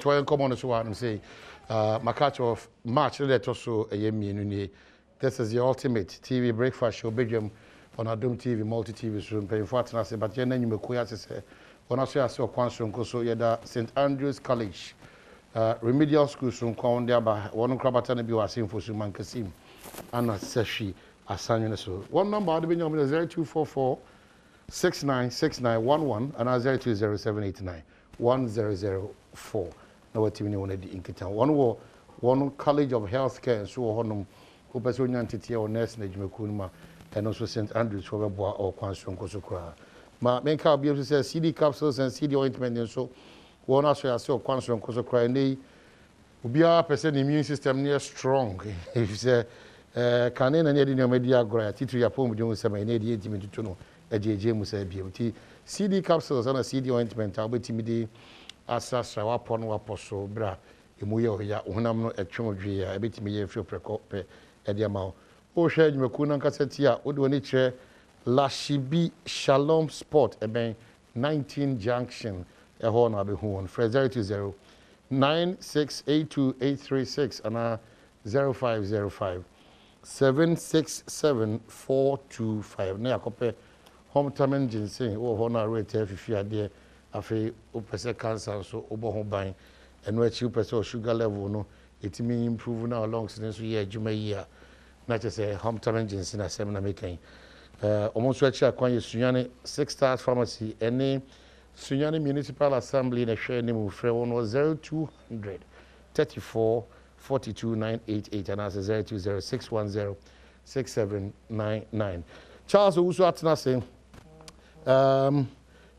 toy come on so and say my catch of March let also a year. This is the ultimate TV breakfast show Badwam on Adom TV multi TV room paying for it. I say but you know you me say on also aso kwanso so yeda St Andrews College remedial school so kon there ba one krabata na bi wasin for so man kasim ana seshi asanyo so one number ade be nyom 0244 696911 and 0207891004 na watimi ne wona di inkita one college of healthcare so honum ko person nyantete o nurse na djumaku ma and also St Andrews for boa or kwanso nkoso kra ma menka obi so say CD capsules and CD ointment and so one aso ya so kwanso nkoso kra nei obi a person immune system near strong if you say can na ne di no media agora titu ya pom dun se ma ne di entimi tutu no ejeje mu say biam CD capsules and CD ointment a obetimi di asasra wapon waposo bra emuye oya honam no etwomdwe ya ebetimi ye fio preko pe ediama o hwe adwumaku na nkasati a wo de oni kire Lashibi Shalom Sport eben 19 junction eho na be hu on 020 9682836 and 0505 767425 na yakope hometamen ginseng wo ho na rate afifi ade afi opese cancer so obo ho ban eno achi opese sugar level no etimi improve na along since so ye adwuma yi a na chese hometamen ginseng na sem na mekan omonso achi akwan yesunyane 6 stars pharmacy ene Sunyani Municipal Assembly na hwe ni mu frɛ wo no 0200 34 42 988 and as 020610 6799 Charles Owusu atena say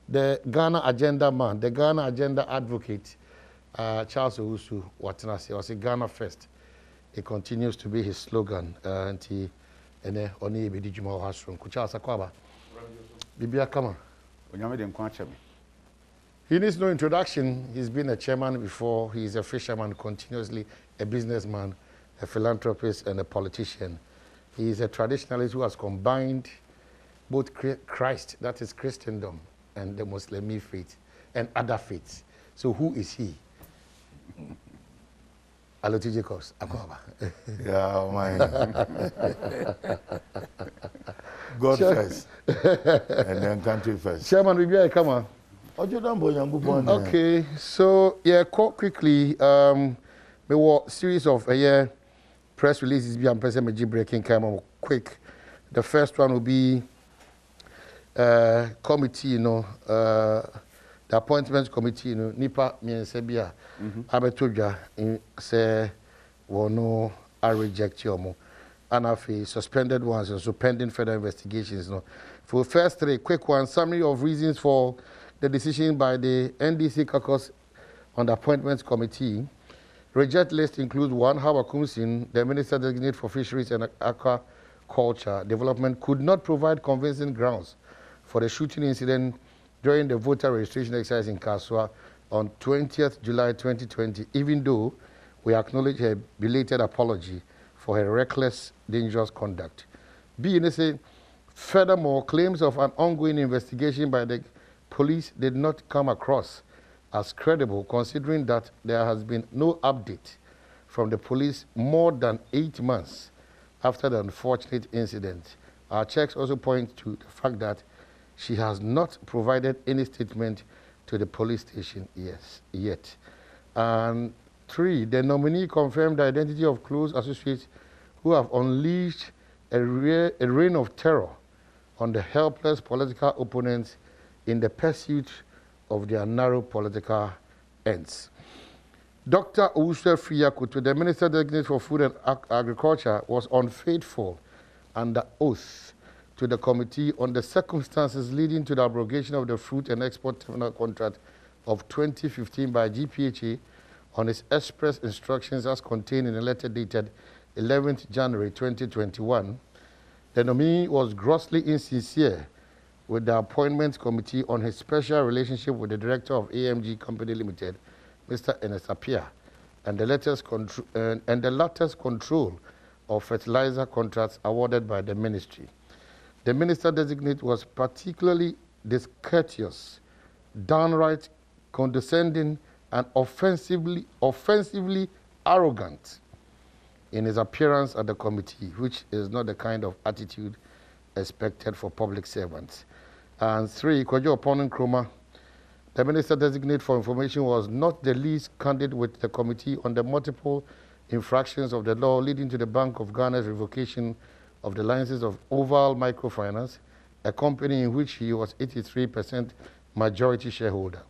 the Ghana agenda man, the Ghana agenda advocate, Charles Owusu watena say was Ghana first. It continues to be his slogan and he oni be di juma hasrum ku Charles akwaba bibia kama onyame de nkwa chebe. He needs no introduction. He's been a chairman before. He's a fisherman continuously, a businessman, a philanthropist, and a politician. He is a traditionalist who has combined both Christ, that is Christendom, and the Muslim faith, and other faiths. So who is he? Aloti Jacobs. Yeah, my God first, and then country first. Chairman, we come on. Okay, so yeah, quickly, there were series of press releases be Mpensenpensenmu breaking camera quick. The first one will be committee, the appointments committee, Nipa Miensebia, Abetoja say no I reject you and have suspended ones and so pending further investigations. For the first three, quick one, summary of reasons for the decision by the NDC caucus on the appointments committee. Reject list includes one, Hawa Kumsin, the minister designate for fisheries and aquaculture development, could not provide convincing grounds for the shooting incident during the voter registration exercise in Kaswa on 20th July 2020, even though we acknowledge her belated apology for her reckless, dangerous conduct. B, furthermore, claims of an ongoing investigation by the police did not come across as credible, considering that there has been no update from the police more than 8 months after the unfortunate incident. Our checks also point to the fact that she has not provided any statement to the police station yet. And 3, the nominee confirmed the identity of close associates who have unleashed a reign of terror on the helpless political opponents in the pursuit of their narrow political ends. Dr. Owusu Fiyakutu, the Minister Designate for Food and Agriculture, was unfaithful under oath to the committee on the circumstances leading to the abrogation of the fruit and export terminal contract of 2015 by GPHA on its express instructions as contained in a letter dated 11th January 2021. The nominee was grossly insincere with the Appointments Committee on his special relationship with the Director of AMG Company Limited, Mr. Ernest Appiah, and the latter's control of fertilizer contracts awarded by the ministry. The minister-designate was particularly discourteous, downright condescending, and offensively arrogant in his appearance at the committee, which is not the kind of attitude expected for public servants. And 3, Kwadwo Oponen Nkrumah, the minister designate for information, was not the least candid with the committee on the multiple infractions of the law leading to the Bank of Ghana's revocation of the licenses of Oval Microfinance, a company in which he was 83% majority shareholder.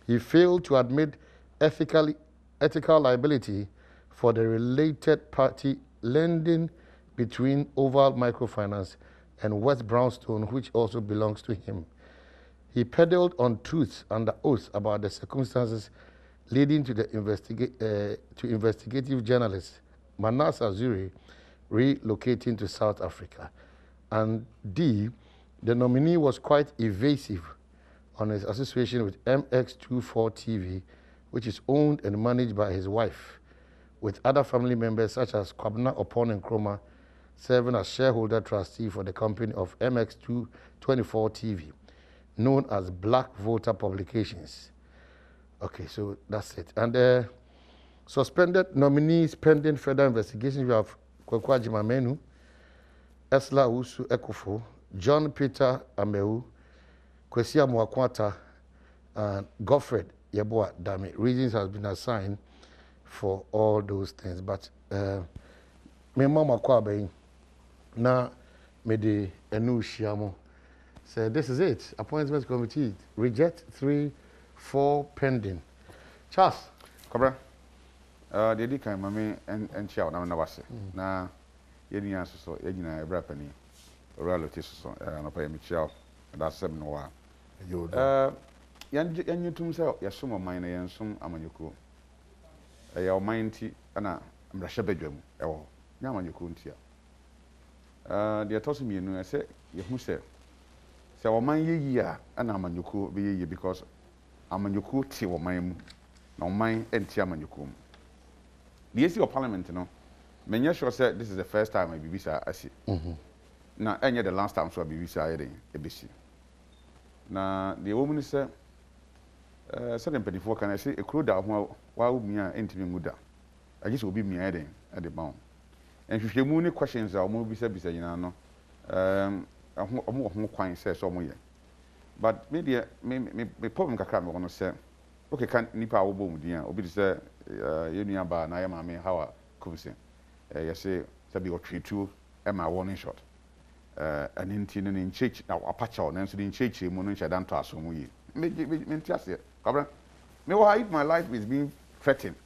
He failed to admit ethical liability for the related party lending between Oval Microfinance and West Brownstone, which also belongs to him. He peddled untruths under oath about the circumstances leading to the investigative journalist Manasseh Zuri relocating to South Africa. And D, the nominee was quite evasive on his association with MX24 TV, which is owned and managed by his wife, with other family members such as Kwabena Oponen Nkrumah serving as shareholder trustee for the company of MX24 TV, known as Black Voter Publications. Okay, so that's it. And suspended nominees pending further investigation, we have Kwaku Agyeman-Manu, Esla Usu Ekufo, John Peter Amewu, Kwesi Amoakwata, and Godfred Yeboah Dame. Reasons has been assigned for all those things. But me mama kwabe na me de enu shiamo. So this is it. Appointments committee reject 3, 4 pending. Charles. Kobra. The di kan mame en chia na wase. Na yeni aso so yegina ebra pani. Reality so na pa yemi chia da sem no wa. Yan yutum se yasom man na yansum amanyoko. Ya oman ti na mrahye badwam ewo. Nya amanyoko ntia. The atoso mienu ese yehu se oman yeyi a na amanyoko be yeyi because amanyoko ti oman mu na oman enti amanyoko mu. The issue of parliament no menya sure say this is the first time I bibisa asi. Na enye the last time so bibisa ayede ebesi. Na the woman say certain people can say e kro da ho wa umia entimi nguda. Agisi obi mia ayede at the bound. And hwehwemu ni questions a omo bisa nyina no omo ho kwan say so omo ye. But me problem kakra me wono say okay kan nipa wo bom dia obi say yenu ba na ya mame hawa kumse you say sabi o treatu e ma warning shot an inti no in church na apacha no so in church mu no nhyeda nto aso mu yi me ntiase kabra me why if my life is being threatened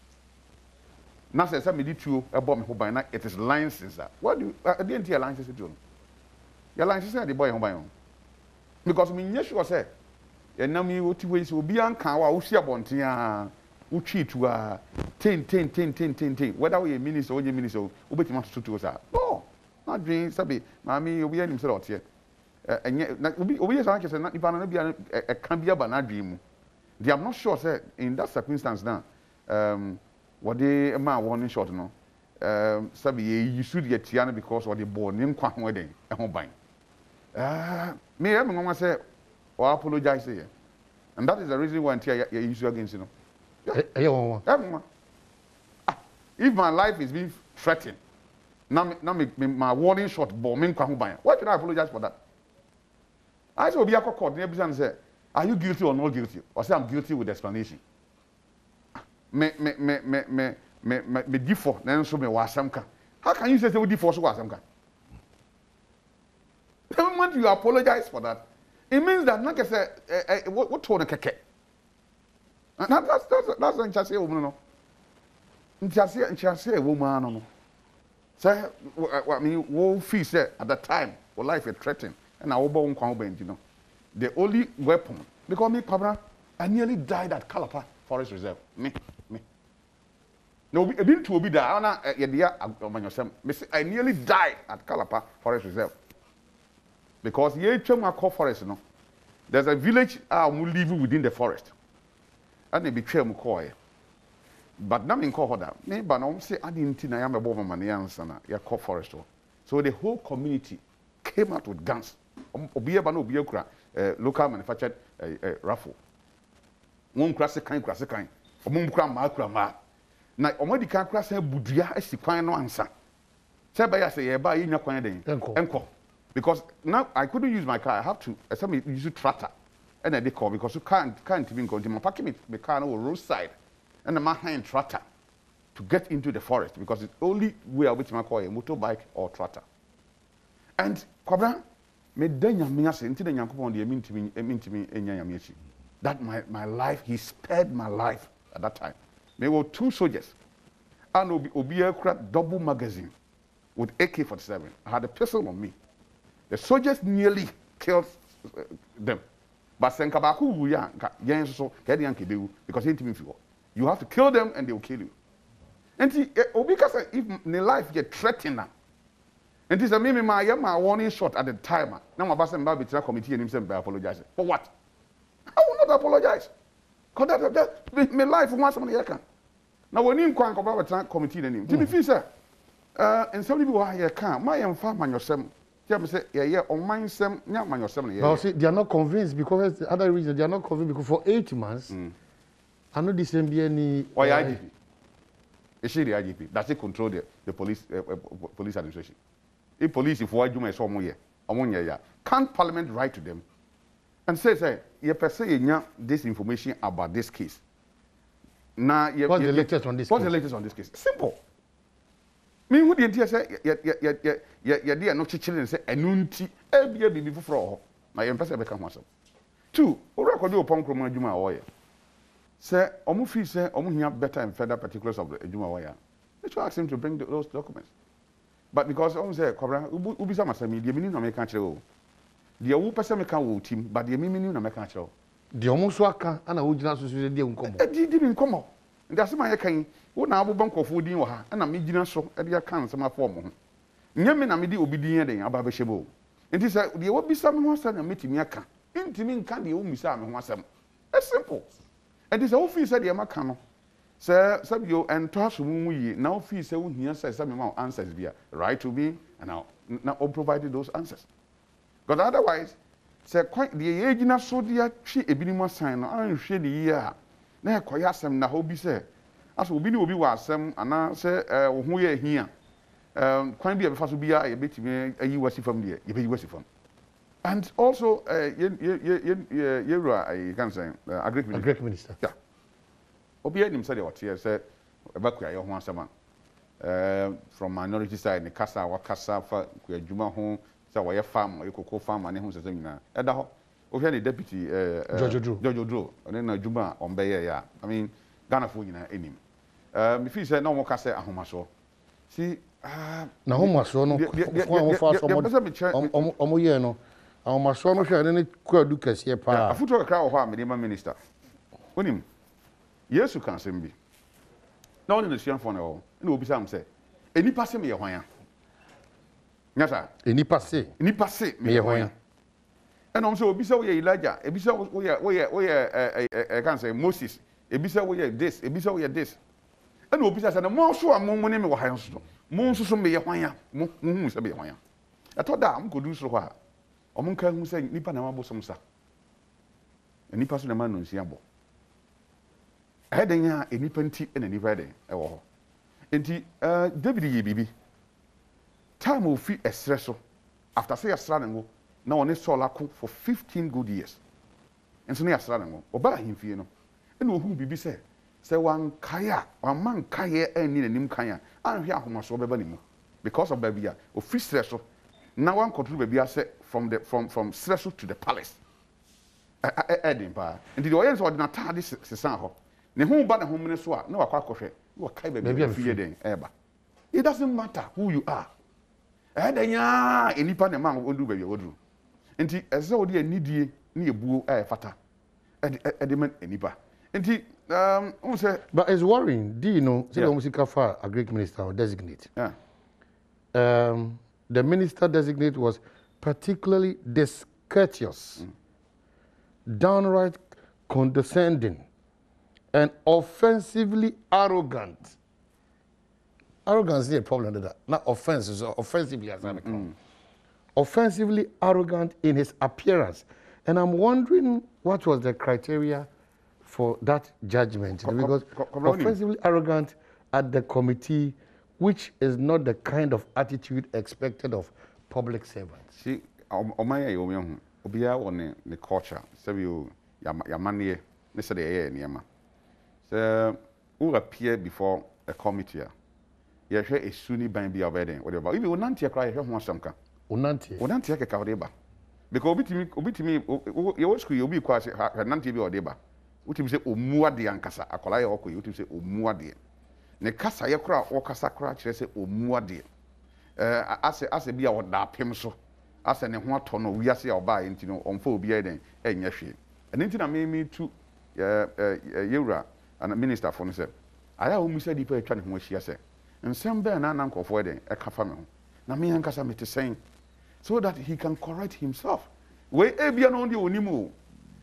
na say me di tuo e bo me ho ban na it is license that what do the entire license do your license say the boy ho ban because me nyesho sure say enam yi oti we so obi anka wa wo hia bonten a wo twitu a 10 whether we minister or minister wo betima to sa no na dream sabi na me obi anim say otie enye na obi say anke say na ifa na bia e kan bia ba na dream mu they am not sure say in that circumstance now what they ma warning shot no sabi you should get tiana because what they born nim kwa ho den e ho ban me am no say or apologize here. And that is the reason why you issue against you know. If my life is being threatened, now my warning shot bombing, why should I apologize for that? I say, be a court and say, are you guilty or not guilty? Or say I'm guilty with explanation. Me default, then so me wasamka. How can you say we default so wasamka? The moment you apologize for that, it means that like I said, what told the keke? That's an chassis woman, no. Chassis woman, no. Say, what me, wo fee said at the time, for life is threatened, and I will born you know. The only weapon, because me, Pabra, I nearly died at Kalapa Forest Reserve. Me. No, I didn't to be there. I nearly died at Kalapa Forest Reserve. Because here call forest, you know, there's a village who live within the forest, and they betray them call. But now in call that, me but I say I didn't think I am above my answer. You call forest, so the whole community came out with guns. Local manufactured rifle. One classic kind, Omum kura ma. Na omodi kan kura say budua asi kwan no ansa. Say ba ya say ye ba yinya kwan den. Enko. Because now I couldn't use my car. I have to use a tractor. And I did call because you can't even go to my parking the car on the roadside. And my hand tractor to get into the forest because it's only way which I call a motorbike or tractor. And Kwabra me denya me ase nti denya kopon de emintimi enya yame achi. That my life, he spared my life at that time. Me were 2 soldiers. And obi double magazine with AK-47. I had a pistol on me. The soldiers nearly killed them. But Senkabaku ya so because you have to kill them and they will kill you. And because if the life get threatened, and this is my warning shot at the time. Now my boss and Baby committee and himself apologize. For what? I will not apologize. Because that my life once somebody can. Now when you come about the committee and him, to be fair, sir, and some people here can my farm on yourself. Yeah, on mine some man yourself. But see, they are not convinced because the other reason they are not convinced because for 8 months, I know this MBNE. Why IGP? Is she the IGP? Does it control the police police administration? If police, if why do my so yeah, can't Parliament write to them and say, you per se this information about this case? Now, what's the latest on this? What's the latest on this case? Simple. Me who the entire say ya no chichile say enunti ebia bibi foforo ho na ye mpese beka ho asem 2 ora kwado opon kromo adwuma a woye say omo fi say omo hia better and further particulars of the adwuma woye they should ask him to bring those documents but because omo say kobra ubisa masami de mini no me ka kire o de wo pese me ka wo tim but de mini no me ka kire o de omo so aka ana wo gina so so de nkomo di mi nkomo ndi asema ye kan wo na abobọ nkofo din wo ha na me gina so e de aka nsema fo mo ho nyame na me di obidin den aba be hyebo enti se de wo bisa me ho asem na metimi aka intimi nka de wo misa me ho asem it's simple enti se wo fi se de maka no se sabio ento asomu yi na wo fi se wo hia se me ma answers bia right to be and now provided those answers because otherwise se quite de ye gina so de atwe ebinim asan no anhwe de yi a na ekoya asem na ho bi se aso obi ni obi wa asem ana se wo ho ye hia kwan bi e be fa so bia e betimi ayi wasi fam de ye be yi wasi fam and also I can say agric minister yeah obi anim say what here say ebakuya ye ho asema from minority side ne kasa wa kasa fa kuyadwuma ho say wo ye farm ye koko farm ane ho sese nyina eda ho o hwe ne deputy Jojo Dro ane na dwuma on be ye ya I mean Ghana fo nyina enim me feel say na mo ka say ahomaso si na ahomaso no wo fa so mo ye no ahomaso no hwe ne kwadu kase pa afuto kra wo ho a medema minister onim Yesu kan sem bi na oni no sian fo na wo na obi sam say enipa se me ye hwan ya nyasa enipa se me ye hwan ya and so obi say wo ye Elijah ebi say wo ye can say Moses ebi say wo ye this ebi say wo ye this and obi say na mo so amon ne me wo han so mo so me ye hwan ya mo hu se me ye hwan ya eto da am ko du so ho a omo kan hu say nipa na mabo som sa nipa so na ma no nsia bo eden ya enipa nti na nipa den e wo ho enti David ye bibi time ofi esre so after say asra na ngo na one sola ko for 15 good years enso na asra na ngo oba ahimfie no ena ohu bibi say wan kaya wan man kaya ani na nim kaya anhwe ahomaso beba ni mu because of babia ofi stress so na wan control babia say from stress to the palace edin pa enti the oyenso ordinary tade sesan ho ne hu ba na hu mene so a na wakwa kohwe wa kai babia fie den eba it doesn't matter who you are edenya enipa na man odu babia oduru enti eze odi anidie na ebuo fata ediman enipa enti say but it's worrying do you know say almost kafa a Greek minister or designate the minister designate was particularly discourteous downright condescending and offensively arrogant. Arrogance is a problem with that. Not offense, is offensively as I call. Offensively arrogant in his appearance. And I'm wondering what was the criteria for that judgment because offensively arrogant at the committee, which is not the kind of attitude expected of public servants. See, Omaya Yomion, Obia on the culture, Savio Yamanie, Nesade Niama. So, who appear before a committee? You share a Sunni band be a wedding, whatever. If you will not cry, you want some. Unanti a cavadeba. Because obitimi, your school, you'll be quite a nanti or deba. What you say, Umuadi and Casa, a colai or you say, Umuadi. Ne Casa Yakra or Casacra, say, Umuadi. As a be our da pimso. As an what tono, we are say or buy into on 4 beer then, and yashi. And into a made me to Yura and a minister for himself. I almost said, people trying to wish yes. And some bear an uncle for them, a cafamel. Na me ankasa me te saying so that he can correct himself. We ebia no ndi onimu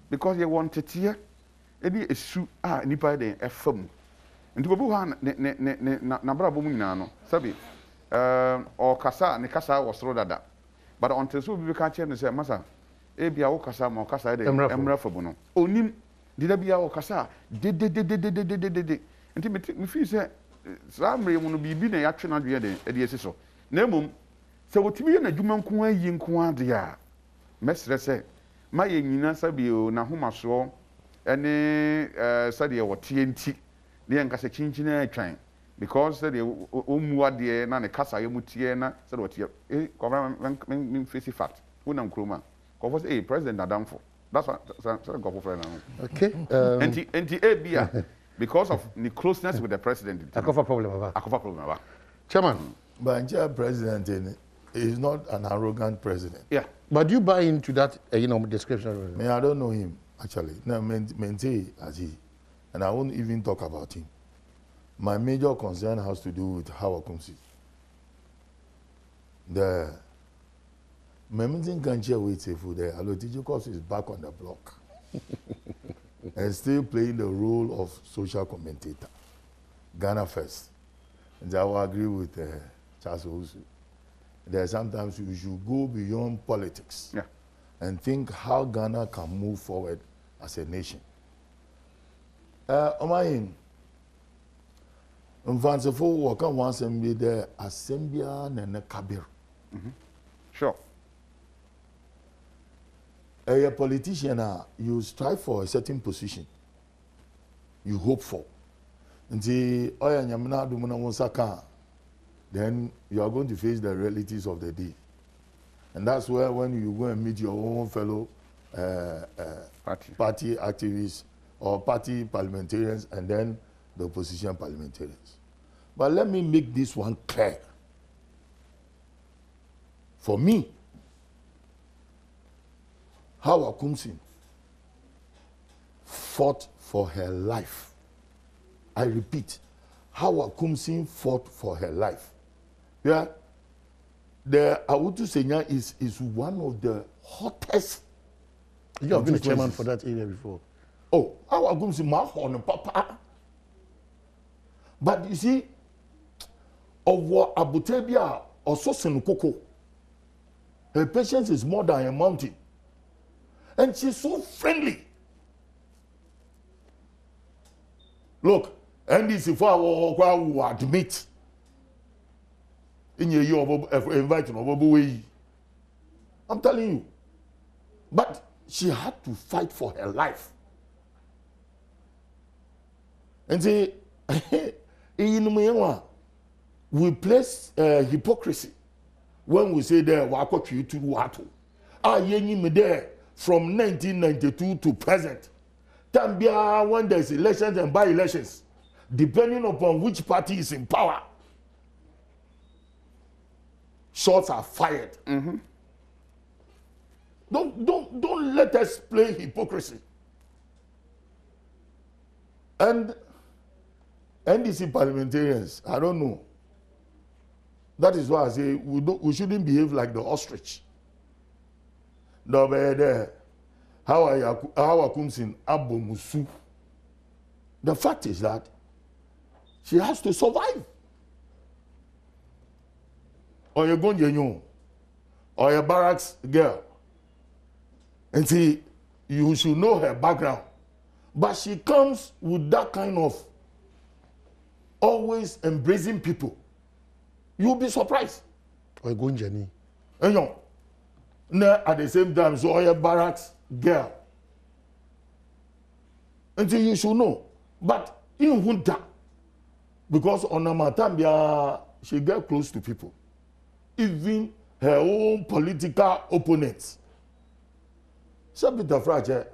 because you want it here. Edi esu nipa den efam. Nti bobu ha na brabo mu nyina no. Sabi o kasa ne kasa wasoro dada. But until so bi ka che ne say masa ebia wo kasa ma kasa de emra fabu no. Onim dida bia wo kasa de. Nti me feel say Samre mu no bibi na ya twe na dwe de edi esi so. Na mum se wotimi na dwuma nko ayi nko ade a mesre se ma ye nyina sabio na homaso ene sade wote enti ne yanka se chinchina atwan because sade omu ade na ne kasa ye mutie na sade wote kwabra men face fact wona nkroma ko for president Adamfo that's what go for friend na okay enti ebia because of the closeness with the president akofa problem chairman. But president is not an arrogant president. Yeah. But do you buy into that, description? I don't know him, actually. No, Mente as he. And I won't even talk about him. My major concern has to do with how Akumsi. The Memington Kanche waits for the Alotiji course is back on the block. And still playing the role of social commentator. Ghana first. And I will agree with Charles Owusu. There sometimes you should go beyond politics and think how Ghana can move forward as a nation. Omayin, Mfansefo waka once and be the assembly and Kabir. Sure. A politician, you strive for a certain position. You hope for. Nti oya nyamna dumuna wonsaka, then you are going to face the realities of the day. And that's where when you go and meet your own fellow party activists or party parliamentarians and then the opposition parliamentarians. But let me make this one clear. For me, Hawa Kumsin fought for her life. I repeat, Hawa Kumsin fought for her life. Yeah, the Awutu Senya is one of the hottest. You have been a chairman for that area before. Oh, Hawa Kumsin mahon papa. But you see, of what Abutebia or Sosen Koko, her patience is more than a mountain, and she's so friendly. Look. And this is for who admit in your inviting of I'm telling you. But she had to fight for her life. And say, we place hypocrisy when we say there wako you to watu. Me there from 1992 to present. Tambia when there's elections and by-elections. Depending upon which party is in power, shots are fired. Don't let us play hypocrisy. And NDC parliamentarians, I don't know. That is why I say we shouldn't behave like the ostrich. No, but how comes in Abomusu? The fact is that she has to survive. Or you're going to or a barracks girl. And see, you should know her background. But she comes with that kind of always embracing people. You'll be surprised. Or going journey. And you know, now at the same time, so a barracks girl. Until you should know. But in Hunter, because on a Matambia, she get close to people. Even her own political opponents. Sabita Frache,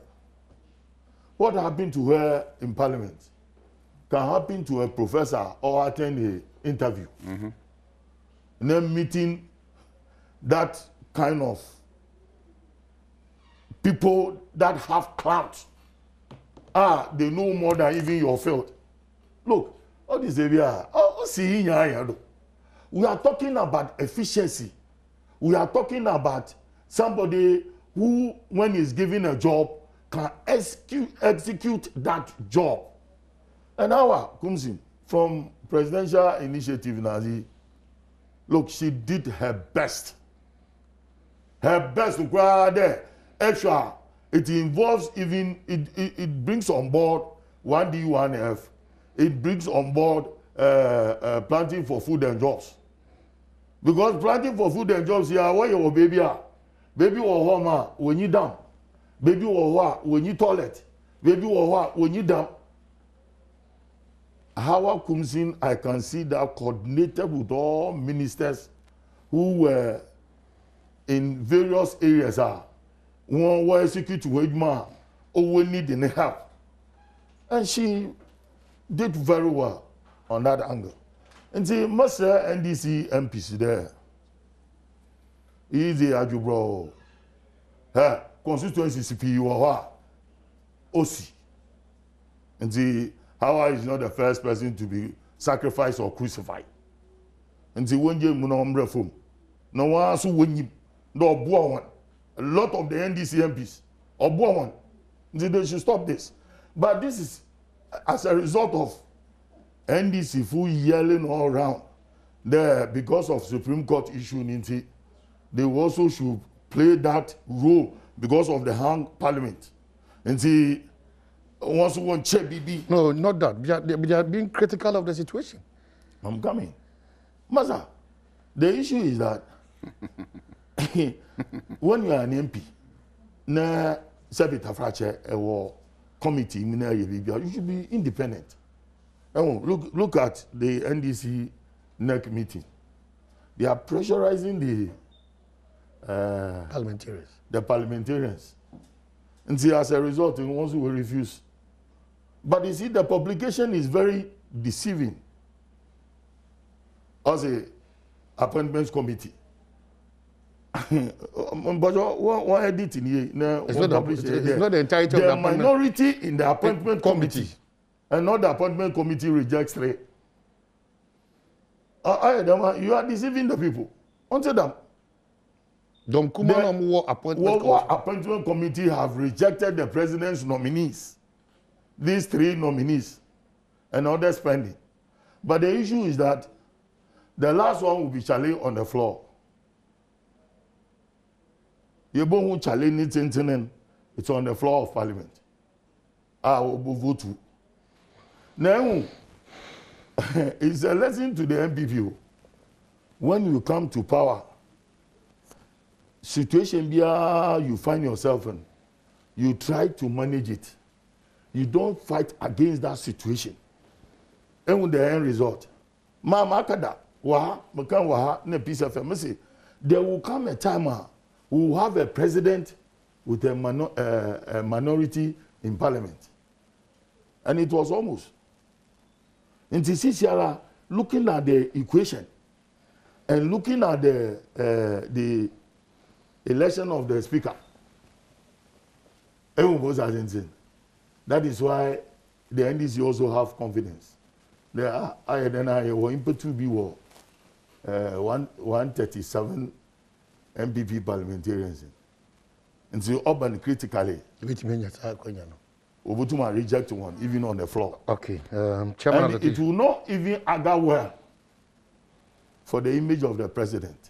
what happened to her in parliament can happen to a professor or attend an interview. And then meeting that kind of people that have clout. They know more than even your field. Look, all this area, we are talking about efficiency. We are talking about somebody who, when he's given a job, can execute that job. And now comes in from presidential initiative Nazi. Look, she did her best. Her best to go there. Extra. It involves even it brings on board 1D, 1F. It brings on board planting for food and jobs. Because planting for food and jobs here, where your baby are. Baby or home when you down. Baby or when you toilet. Baby or when you down. How comes in, I can see that coordinated with all ministers who were in various areas. One was execute wage man, or needing help. And she did very well on that angle. And see, most NDC MPs there. Easy Ajubro. Constituency CPU or OC. And see, Hawa is not the first person to be sacrificed or crucified. And see, when you know reform, no one so when you no one. A lot of the NDC MPs or one. They should stop this. But this is as a result of NDC full yelling all around there because of Supreme Court issue. They also should play that role because of the hung parliament. And see, once you want check BB. No, not that. They are being critical of the situation. I'm coming. Maza, the issue is that when you are an MP, na Sabita Frache or committee, you should be independent. Look at the NDC NEC meeting. They are pressurizing the parliamentarians. And see, as a result, ones who will refuse. But you see, the publication is very deceiving. As a appointments committee. But what editing here? It's not the entirety of the minority in the appointment committee. And not the appointment committee rejects three. You are deceiving the people. Until them. The appointment committee have rejected the president's nominees. These three nominees. And other spending. But the issue is that the last one will be challenged on the floor. You won't challenge it, it's on the floor of parliament. I will vote to. Now, it's a lesson to the MPP. When you come to power, situation you find yourself in, you try to manage it. You don't fight against that situation. And with the end result, there will come a time we will have a president with a minority in parliament. And it was almost. In TCCR, looking at the equation and looking at the election of the speaker, everyone was asking. That is why the NDC also have confidence. There are impetu be 137 MPP parliamentarians. And so urban critically. Which means Obutuma reject one, even on the floor. Okay. Chairman, and it will not even augur well for the image of the president.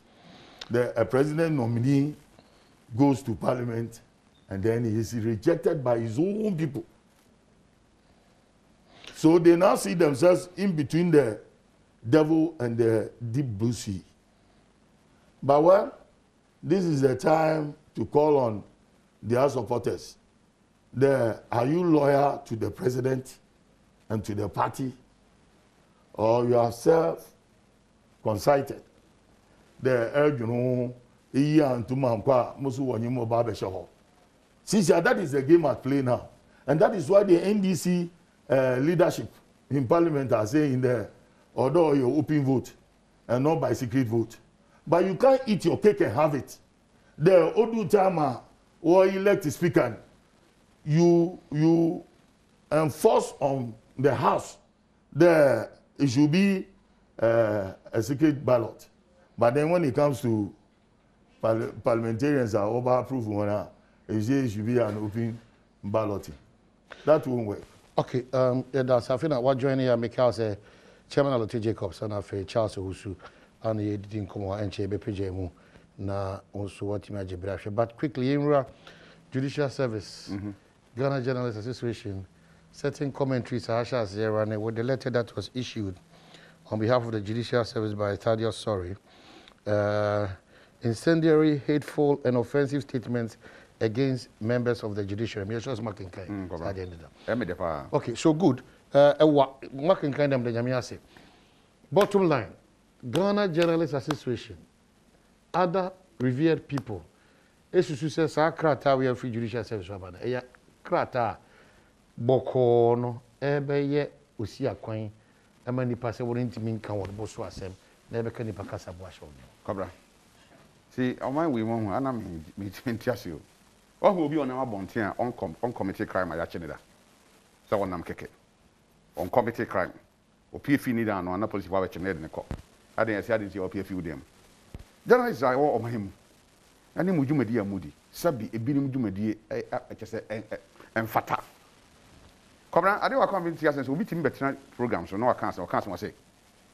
A president nominee goes to parliament and then he is rejected by his own people. So they now see themselves in between the devil and the deep blue sea. But well, this is the time to call on their supporters. Are you loyal to the president and to the party? Or you are self-consited? Since that is the game at play now. And that is why the NDC leadership in parliament are saying there, although your open vote and not by secret vote. But you can't eat your cake and have it. The Odu Chama or elect a speaker, you enforce on the house there it should be a secret ballot. But then when it comes to parliamentarians are over approved one, it should be an open balloting. That won't work. Okay, that's I think what joining here make us Chairman Alote Jacobs and after Charles Owusu and he didn't come and check BPJMU na also what image brasha. But quickly, in Judicial Service, Ghana Journalists Association, certain commentaries are and with the letter that was issued on behalf of the Judicial Service by Thaddeus Sorry, incendiary, hateful, and offensive statements against members of the judiciary. Okay, so good. Bottom line, Ghana Journalists Association, other revered people, Esusu says, Krata, we have free judicial service. Krata, Bokono, Ebeye, Usia Queen, and many pass wouldn't mean can what Bosu Assem, never can Pacasa Bush. Cobra. See, on my way, one, and I'm meeting you. Or who will be on our bontier on committee crime at Chinida. So one am keke. On committee crime. Or PFU need an on a police watch in the court. I didn't say I didn't see or PFU them. Journalists are all of him. And then Mujumedia Moody, Sabi, a bidding Jumedi, and Fata. Cobra, I don't want to convince you will be team better programs, so no accounts or council say.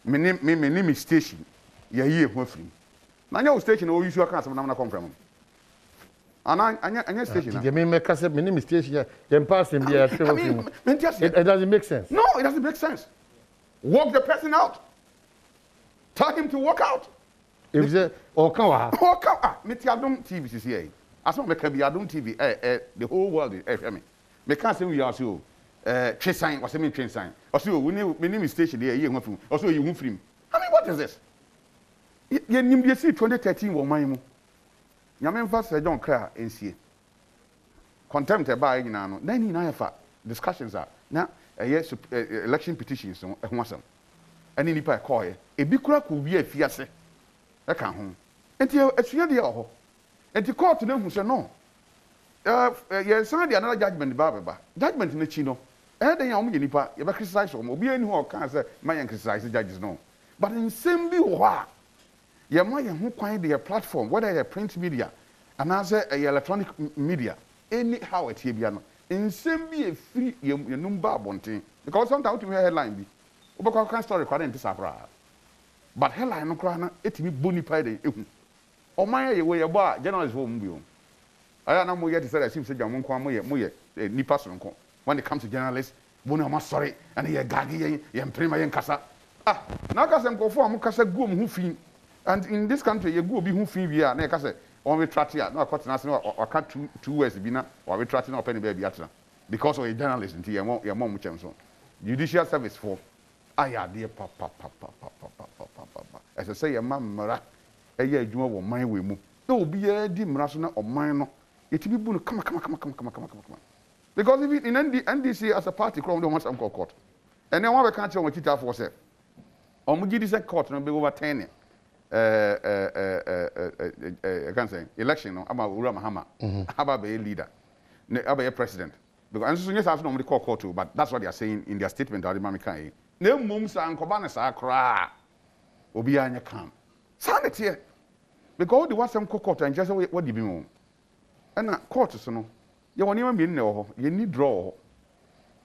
My name is Station. You're here, Huffley. Now, your station, or you should account of come from. And I station. You mean make us a minimum station and pass him there. It doesn't make sense. No, it doesn't make sense. Walk the person out. Tell him to walk out. If they or come out. Walk out. Meti Adom TV CCA. As long as be Adom TV, the whole world is me. Me can't say we are so. Train sign, what's the mean train sign? Or so we name station there. You want or so you won't film. I mean, what is this? You name the 2013 or my. Yamen first I don't cry and see. Contempt by now. Then in IFA discussions are now election petitions on a and in the call a big crack will be a fierce. I can't home. And it's the and the court to them who said no. Yes, another judgment, Baba. Judgment in the Chino. And then you nipa, you criticize or be any who can't say my criticize the judges no. But in same view, you might who find their platform, whether a print media and answer a electronic media, anyhow at Tibiano. In same be a free your number bonting. Because sometimes you hear headline be. Ubaka can story according to Sabra. But headline no crana, it me boni pide. O my way a bar, journalist home view. I am not yet to say I seem to Jamon Kwamoye, Nipa Sonko. When it comes to journalists, Bonama sorry, and he a gaggy and prima and casa. Ah, now Casam go for Mukasa Goom who fee. And in this country, you go be who fee we are, like I say, or we try to, no, I can't national or cut 2 years, or we try to know penny baby because of a journalist and your mom, Judicial Service for, I dear papa. As I say, a mamma, a year you will my way move. No, be a dim rational or minor. It will be come. Because if it in NDC as a party, crown don't want some court. And then one can't show what it for say. Or we give this court and be over 10. I can't say election. I'm a Ura Mahama. How about a leader? How about a president? Because I'm just asking call court too, but that's what they are saying in their statement. Adimamikai. No mums and Kobanas are cry. Obianya come. Sanity. Because the was some court and just what do you mean? And that court is no. You won't even be no. You need draw.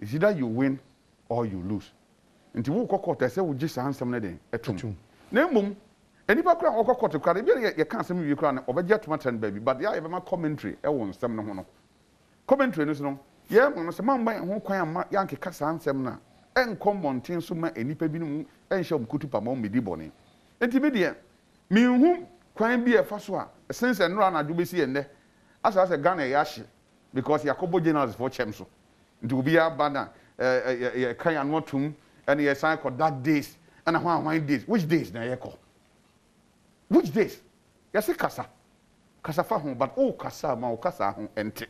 It's either you win or you lose. And to walk court, I say we just answer something. No mum. Any background or court to Caribbean, you can't send me crown over jet matter baby, but yeah, I have my commentary. I won't stem no. Commentary is no. Yeah, when some man by who quite Yankee Cassan Semna. encommon tin so ma enipa bi no enhye omkutu pa ma medi bone enti me de me hu kwan bi e fa so a sense enro na do be si ende asa Ghana ya hye because yakobo generals for chem so nti obi abana kan anotum and ye sign called that days and how days which days na ye call which days you say kasa fa ho but oh kasa ma o kasa ho ente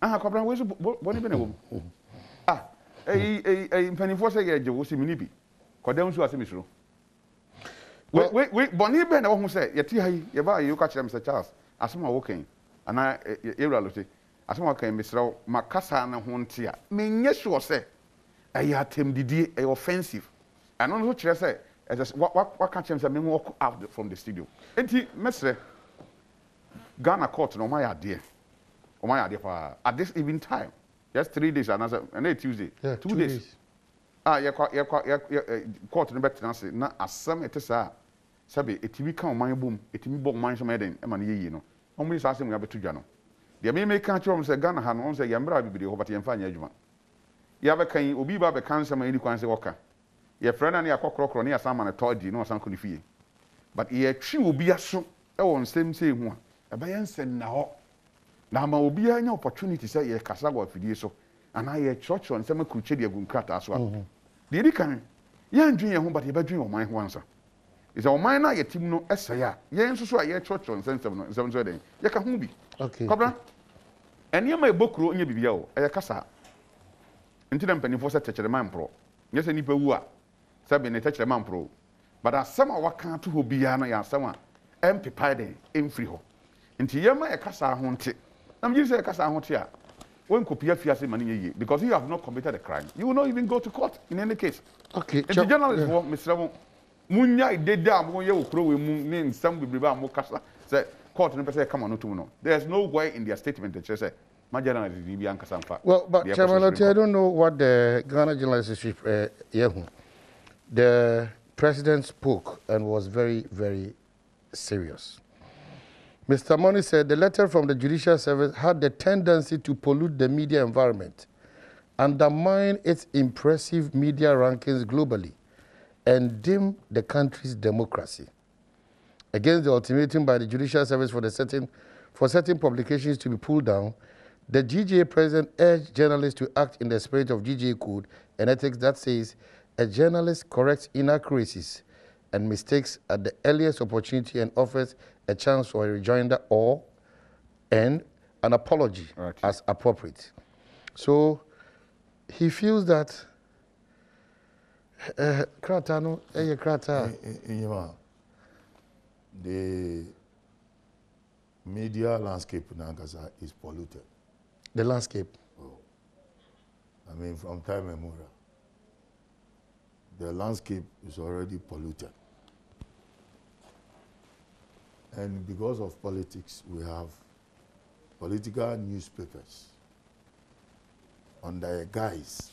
kwabran we so boni be na wo mpanifo say ye je wo si mini bi kodam so asemi suro we boni be na wo ho say ye ti ha ye ba ye ka kire Mr. Charles asema wo kan ana ewra lote asema kan misraw makasa na ho nte a menye sure say aya tem didie offensive and no kire say what can't change me walk out from the studio enti mesre Ghana court no my idea for at this even time just 3 days and Tuesday 2 days court no better say na asem etesa sabe etimi kan man bom etimi bom man so meden e man yeyi no omri sa asem ya betu dwa no de me kan kire say Ghana ha no say yembra bibiri ho but yemfa anya adwuma ya be kan obi ba be kan sama ni kwan say woka ye frena na yakokrokro na yasama na todi na osan ko ni fie but ye twi obi aso e won nsem sei hu a e ba yensen na ho na ma obi anya opportunity say ye kasa go afidie so ana ye church on nsem akuche de agunkrata so a de di kan ye ndwen ye ho but ye badwen o man ho ansa is o man na ye tim no esaya ye nso so a ye church on nsem no nsem so den ye ka hu bi okay kobra eni ma ebokuro onye bibia o e kasa ntina mpanifo se techere man pro nye se nipa wu a sabe ne techere man pro but asema waka to ho bia na ya asema empepa den emfiri ho nti yema e kasa ho nte na mji se e kasa ho te a won kopia fiase mane yeye because you have not committed a crime you will not even go to court in any case okay the journalist wo misramo munya ideda mo ye okro we mu ne nsam bibriba mo kasa say court no person come on to no there's no way in their statement that say my journalist be ankasa mfa well but Chairman, I don't know what the Ghana Journalists the president spoke and was very, very serious. Mr. Money said the letter from the Judicial Service had the tendency to pollute the media environment, undermine its impressive media rankings globally, and dim the country's democracy. Against the ultimatum by the Judicial Service for certain publications to be pulled down, the GJA president urged journalists to act in the spirit of GJA code and ethics that says a journalist corrects inaccuracies and mistakes at the earliest opportunity and offers a chance for a rejoinder and an apology as appropriate. So he feels that the media landscape in Angasa is polluted. The landscape? Oh. I mean, from time immemorial. The landscape is already polluted. And because of politics, we have political newspapers under a guise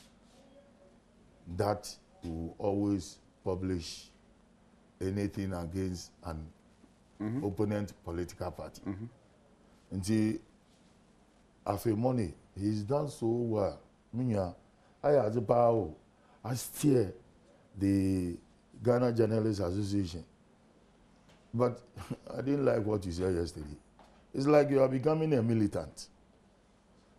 that will always publish anything against an opponent political party. And after money, he's done so well. I steer the Ghana Journalists Association. But I didn't like what you said yesterday. It's like you are becoming a militant.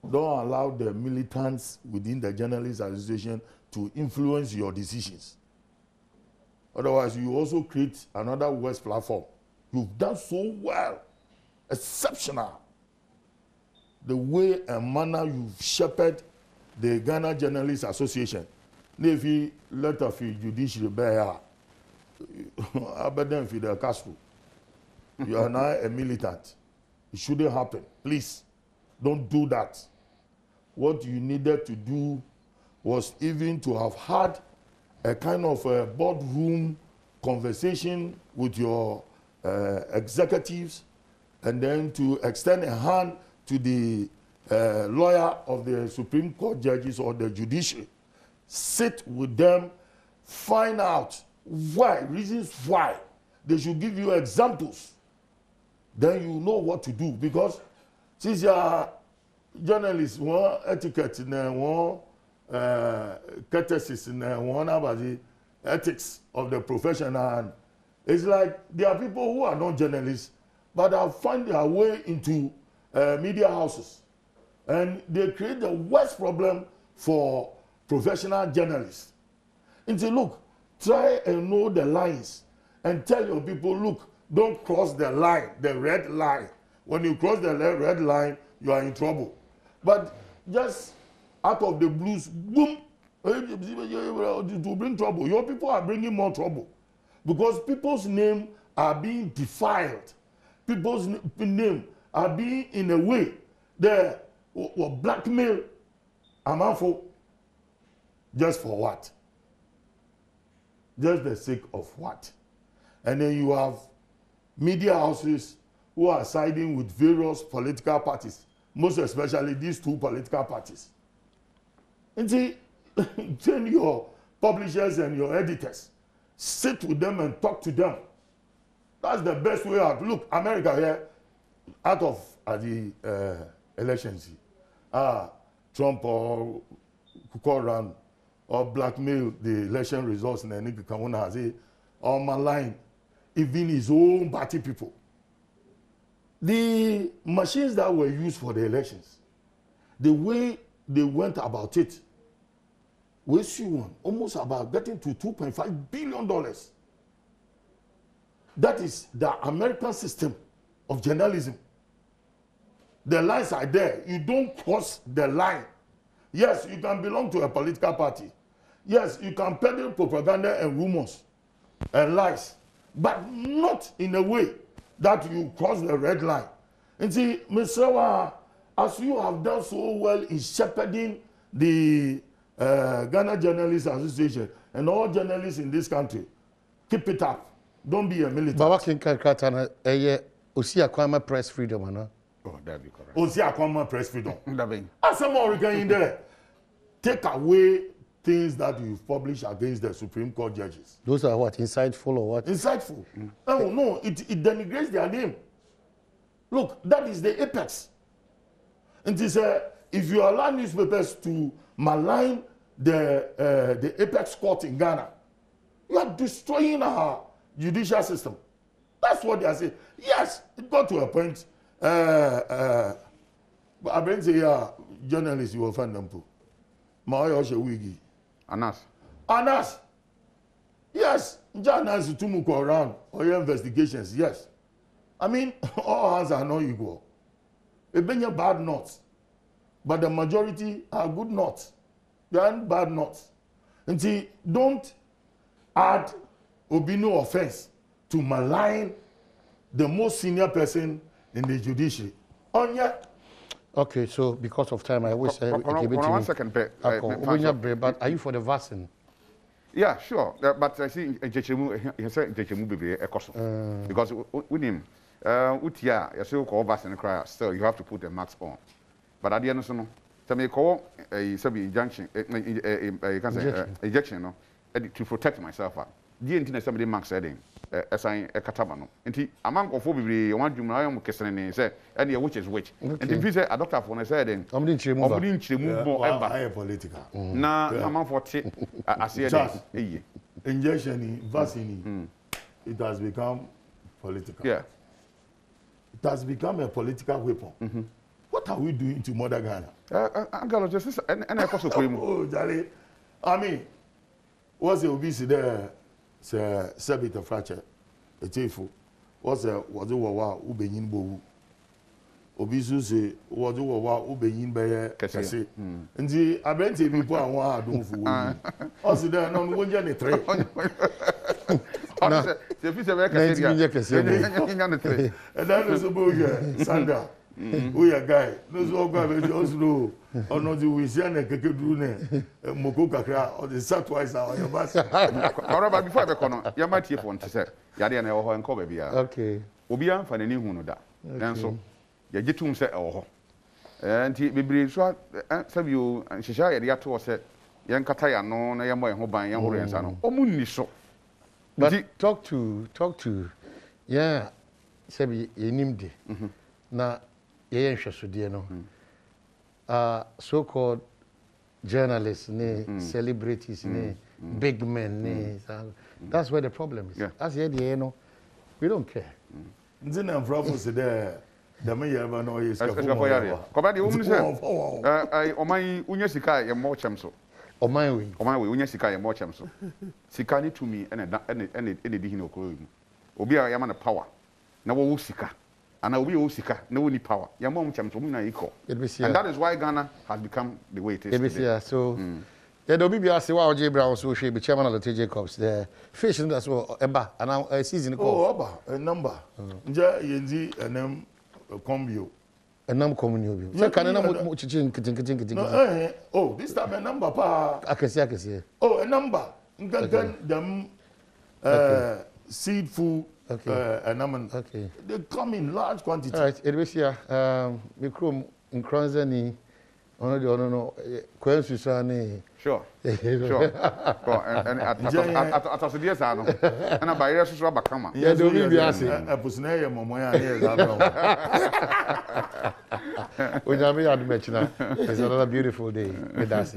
Don't allow the militants within the Journalists Association to influence your decisions. Otherwise, you also create another West platform. You've done so well, exceptional. The way and manner you've shepherded the Ghana Journalists Association. Navy letter for judiciary bear. Abadan Fidel Castro. You are now a militant. It shouldn't happen. Please, don't do that. What you needed to do was even to have had a kind of a boardroom conversation with your executives and then to extend a hand to the lawyer of the Supreme Court judges or the judiciary. Sit with them, find out why, reasons why. They should give you examples. Then you know what to do. Because since you are journalists, one etiquette, one courtesies and one about the ethics of the profession. And it's like there are people who are not journalists, but have found their way into media houses. And they create the worst problem for professional journalists. And say, look, try and know the lines and tell your people, look, don't cross the line, the red line. When you cross the red line, you are in trouble. But just out of the blues, boom, to bring trouble. Your people are bringing more trouble because people's names are being defiled. People's names are being, in a way, they blackmail Amanfo. Just for what? Just the sake of what? And then you have media houses who are siding with various political parties, most especially these two political parties. And see, tell your publishers and your editors, sit with them and talk to them. That's the best way out. Look, America here, out of the elections, Trump or call around or blackmail the election results and then come on say on my line, even his own party people. The machines that were used for the elections, the way they went about it, we see one almost about getting to $2.5 billion. That is the American system of journalism. The lines are there. You don't cross the line. Yes, you can belong to a political party. Yes, you can peddle propaganda and rumors and lies, but not in a way that you cross the red line. And see, Mr. As you have done so well in shepherding the Ghana Journalists Association and all journalists in this country, keep it up. Don't be a militant. Baba Kinkatana, Osia Kwama press freedom, no? Oh, that'd be correct. Osia Kwama press freedom. That'd As some more in there, take away things that you publish against the Supreme Court judges. Those are what? Insightful or what? Insightful. Oh, no, it denigrates their name. Look, that is the apex. And it is, if you allow newspapers to malign the apex court in Ghana, you are destroying our judicial system. That's what they are saying. Yes, it got to a point. But I bring say, journalists, you will find them too. Wigi. Anas. Yes, journalists to go around or your investigations, yes. I mean, all hands are not equal. They bring you bad notes, but the majority are good notes. They aren't bad notes. And see, don't add or be no offense to malign the most senior person in the judiciary. Okay, so because of time, I wish I give it to one you. second, But are you for the vaccine? Yeah, sure. But I see he said because with him, Utia, you still call vaccine cry, still you have to put the mask on. But at the end of the day, I call a sub injunction, injection, no, to protect myself. The internet somebody max setting, assign a catabano. And among of we want you my question say, and which is which. And if you say a doctor for a setting, I'm going to move more ever political. Now, among 40, I see a injection, vaccine, it has become political. Yeah. It has become a political weapon. What are we doing to Mother Ghana? And I also oh, Jolly. I mean, what's the obesity there? Say, Sabita fracture, a tefu. Was a Wawa Ubeyin Bow. Obisu say, Wawa Ubeyin Bayer, Cassay. And the Abenti people are one doom for also there, no one journey trade. The fish of and that is a boy, Sandra. We are guy. Those all go also or not the Louisiana Kakadune, Moko Kakra, or the Southwise or your bus. However, before I become, you might hear one to say, Yadian or and Kobe. Okay. Obian for the new one that. And so, you get to say, oh, and he be brief short, some you and Shisha, the actor said, Young Kataya, no, I am my home by young Orientano. Oh, Moonly so. But talk to, yeah, Sabi, Nimdi. Now, so-called journalists, celebrities, big men. That's where the problem is. That's the idea, you know. We don't care. Nzina mfrafo se de me yeba no yes ka for yare. Koba de woman say oman unya sika ye mo chem so. Oman we unya sika ye mo chem so. Sika ni to me ene di hin okoro mu. Obi a yama na power. Na wo sika. Ana obi wo sika na wo ni power. Ya mo chem so mu na equal. And that is why Ghana has become the way it is today. So yeah, the BBR say wow J Brown so she be chairman of the TJ Cups. The fish in that's what eba and now season call. Oh, eba a number. Nja yenzi enem combio. Enam communio. So can enam kitin. Oh, this time a number pa. I can see. Oh, a number. Them seed food. Okay. They come in large quantity. All right, it was here. We come in Kronzani. No. Sure. And at the years, I know. And I buy a rubber camera. Yeah, don't be asking. A pusnaya, Momoya, we have mentioned it's another beautiful day. With us.